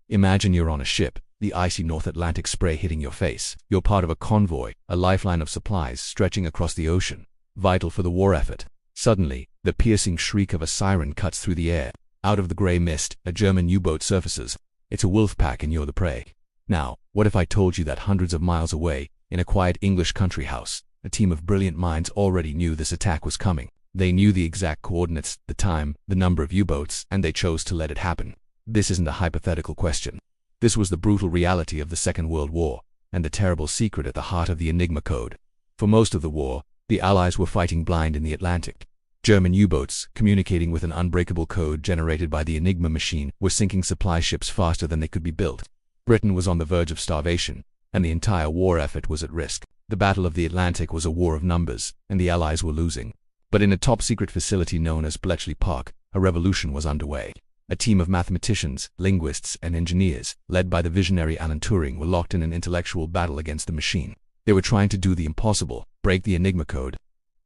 Imagine you're on a ship, the icy North Atlantic spray hitting your face. You're part of a convoy, a lifeline of supplies stretching across the ocean, vital for the war effort. Suddenly, the piercing shriek of a siren cuts through the air. Out of the gray mist, a German U-boat surfaces. It's a wolf pack and you're the prey. Now, what if I told you that hundreds of miles away, in a quiet English country house, a team of brilliant minds already knew this attack was coming. They knew the exact coordinates, the time, the number of U-boats, and they chose to let it happen. This isn't a hypothetical question. This was the brutal reality of the Second World War, and the terrible secret at the heart of the Enigma Code. For most of the war, the Allies were fighting blind in the Atlantic. German U-boats, communicating with an unbreakable code generated by the Enigma machine, were sinking supply ships faster than they could be built. Britain was on the verge of starvation, and the entire war effort was at risk. The Battle of the Atlantic was a war of numbers, and the Allies were losing. But in a top-secret facility known as Bletchley Park, a revolution was underway. A team of mathematicians, linguists, and engineers, led by the visionary Alan Turing, were locked in an intellectual battle against the machine. They were trying to do the impossible, break the Enigma Code.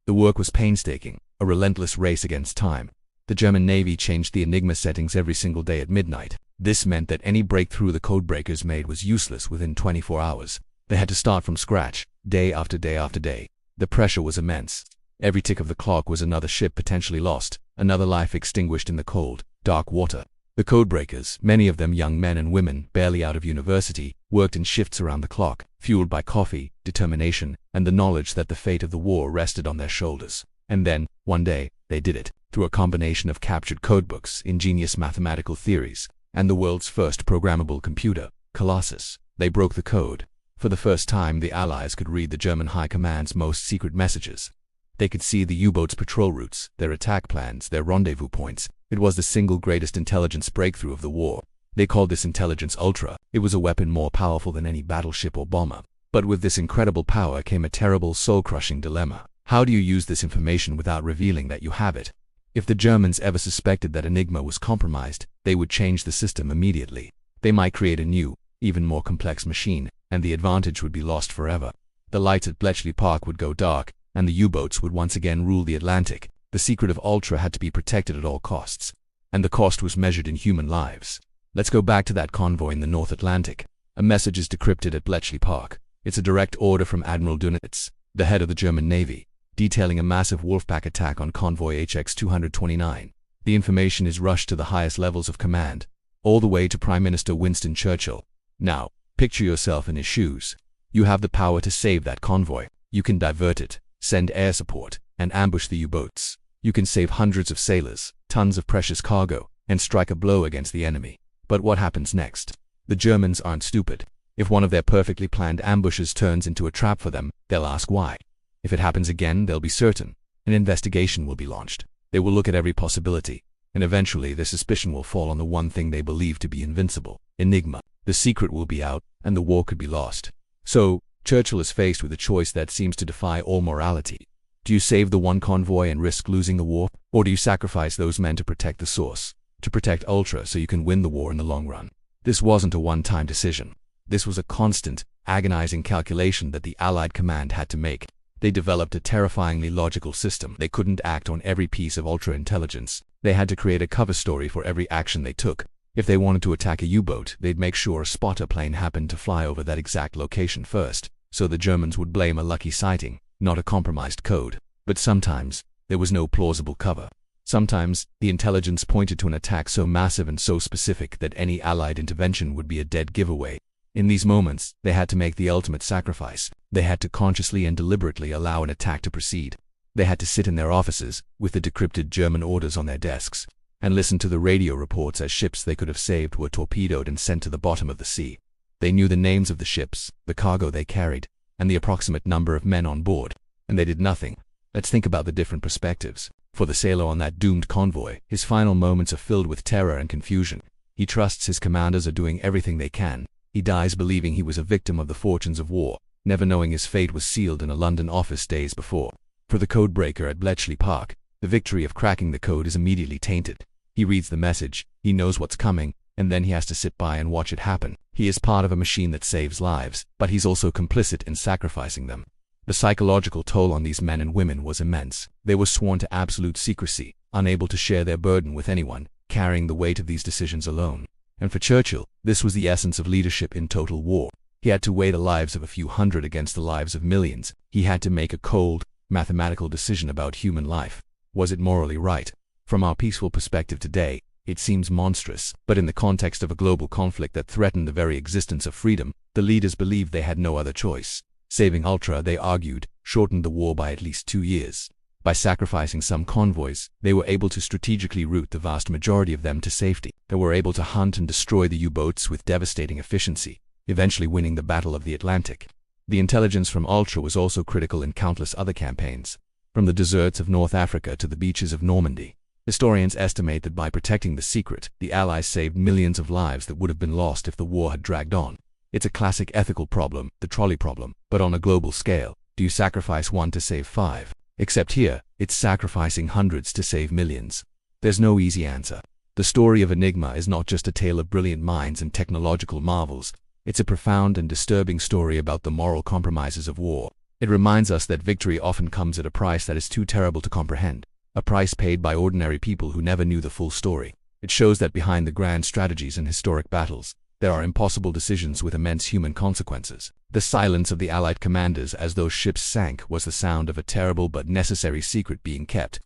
The work was painstaking, a relentless race against time. The German Navy changed the Enigma settings every single day at midnight. This meant that any breakthrough the codebreakers made was useless within 24 hours. They had to start from scratch, day after day after day. The pressure was immense. Every tick of the clock was another ship potentially lost, another life extinguished in the cold, dark water. The codebreakers, many of them young men and women barely out of university, worked in shifts around the clock, fueled by coffee, determination, and the knowledge that the fate of the war rested on their shoulders. And then, one day, they did it, through a combination of captured codebooks, ingenious mathematical theories, and the world's first programmable computer, Colossus. They broke the code. For the first time, the Allies could read the German High Command's most secret messages. They could see the U-boats' patrol routes, their attack plans, their rendezvous points. It was the single greatest intelligence breakthrough of the war. They called this intelligence Ultra. It was a weapon more powerful than any battleship or bomber. But with this incredible power came a terrible, soul-crushing dilemma. How do you use this information without revealing that you have it? If the Germans ever suspected that Enigma was compromised, they would change the system immediately. They might create a new, even more complex machine, and the advantage would be lost forever. The lights at Bletchley Park would go dark, and the U-boats would once again rule the Atlantic. The secret of Ultra had to be protected at all costs, and the cost was measured in human lives. Let's go back to that convoy in the North Atlantic. A message is decrypted at Bletchley Park. It's a direct order from Admiral Dönitz, the head of the German Navy, detailing a massive wolfpack attack on convoy HX-229. The information is rushed to the highest levels of command, all the way to Prime Minister Winston Churchill. Now, picture yourself in his shoes. You have the power to save that convoy. You can divert it, send air support, and ambush the U-boats. You can save hundreds of sailors, tons of precious cargo, and strike a blow against the enemy. But what happens next? The Germans aren't stupid. If one of their perfectly planned ambushes turns into a trap for them, they'll ask why. If it happens again, they'll be certain. An investigation will be launched. They will look at every possibility, and eventually their suspicion will fall on the one thing they believe to be invincible, Enigma. The secret will be out, and the war could be lost. So, Churchill is faced with a choice that seems to defy all morality. Do you save the one convoy and risk losing the war? Or do you sacrifice those men to protect the source? To protect Ultra so you can win the war in the long run? This wasn't a one-time decision. This was a constant, agonizing calculation that the Allied command had to make. They developed a terrifyingly logical system. They couldn't act on every piece of Ultra intelligence. They had to create a cover story for every action they took. If they wanted to attack a U-boat, they'd make sure a spotter plane happened to fly over that exact location first, so the Germans would blame a lucky sighting, not a compromised code. But sometimes, there was no plausible cover. Sometimes, the intelligence pointed to an attack so massive and so specific that any Allied intervention would be a dead giveaway. In these moments, they had to make the ultimate sacrifice. They had to consciously and deliberately allow an attack to proceed. They had to sit in their offices, with the decrypted German orders on their desks, and listen to the radio reports as ships they could have saved were torpedoed and sent to the bottom of the sea. They knew the names of the ships, the cargo they carried, and the approximate number of men on board, and they did nothing. Let's think about the different perspectives. For the sailor on that doomed convoy, his final moments are filled with terror and confusion. He trusts his commanders are doing everything they can. He dies believing he was a victim of the fortunes of war, never knowing his fate was sealed in a London office days before. For the codebreaker at Bletchley Park, the victory of cracking the code is immediately tainted. He reads the message, he knows what's coming, and then he has to sit by and watch it happen. He is part of a machine that saves lives, but he's also complicit in sacrificing them. The psychological toll on these men and women was immense. They were sworn to absolute secrecy, unable to share their burden with anyone, carrying the weight of these decisions alone. And for Churchill, this was the essence of leadership in total war. He had to weigh the lives of a few hundred against the lives of millions. He had to make a cold, mathematical decision about human life. Was it morally right? From our peaceful perspective today, it seems monstrous, but in the context of a global conflict that threatened the very existence of freedom, the leaders believed they had no other choice. Saving Ultra, they argued, shortened the war by at least 2 years. By sacrificing some convoys, they were able to strategically route the vast majority of them to safety. They were able to hunt and destroy the U-boats with devastating efficiency, eventually winning the Battle of the Atlantic. The intelligence from Ultra was also critical in countless other campaigns, from the deserts of North Africa to the beaches of Normandy. Historians estimate that by protecting the secret, the Allies saved millions of lives that would have been lost if the war had dragged on. It's a classic ethical problem, the trolley problem, but on a global scale. Do you sacrifice one to save 5? Except here, it's sacrificing hundreds to save millions. There's no easy answer. The story of Enigma is not just a tale of brilliant minds and technological marvels. It's a profound and disturbing story about the moral compromises of war. It reminds us that victory often comes at a price that is too terrible to comprehend, a price paid by ordinary people who never knew the full story. It shows that behind the grand strategies and historic battles, there are impossible decisions with immense human consequences. The silence of the Allied commanders as those ships sank was the sound of a terrible but necessary secret being kept.